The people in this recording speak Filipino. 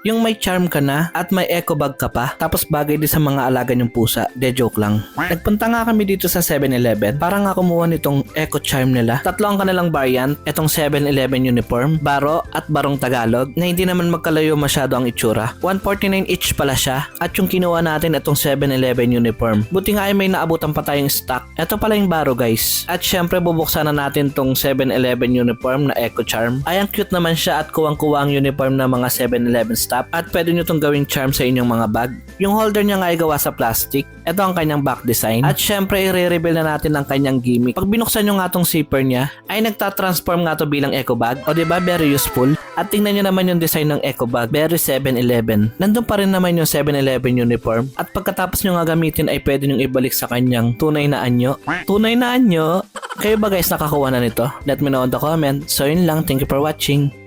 Yung may charm ka na at may eco bag ka pa, tapos bagay din sa mga alaga niyong pusa. De joke lang. Nagpunta nga kami dito sa 7-Eleven para nga kumuha nitong eco charm nila. Tatlo ang kanilang variant, etong 7-Eleven uniform, baro at barong Tagalog na hindi naman magkalayo masyado ang itsura. 149 each pala siya at yung kinuha natin etong 7-Eleven uniform. Buti nga ay may naabutan pa tayong stock. Ito pala yung baro guys. At syempre bubuksan na natin tong 7-Eleven uniform na eco charm. Ay ang cute naman siya at kuwang-kuwa ang uniform ng mga 7-Eleven staff at pwede nyo tong gawing charm sa inyong mga bag. Yung holder niya nga ay gawa sa plastic. Ito ang kanyang back design. At syempre i-reveal na natin ang kanyang gimmick. Pag binuksan nyo nga tong zipper niya ay nagtatransform nga to bilang eco bag. O diba very useful? At tingnan nyo naman yung design ng eco bag. Very 7-Eleven. Nandun pa rin naman yung 7-Eleven uniform. At pagkatapos nyo nga gamitin ay pwede nyo ibalik sa kanyang tunay na anyo. Tunay na anyo? Kayo ba guys nakakuha na nito? Let me know in the comment. So yun lang. Thank you for watching.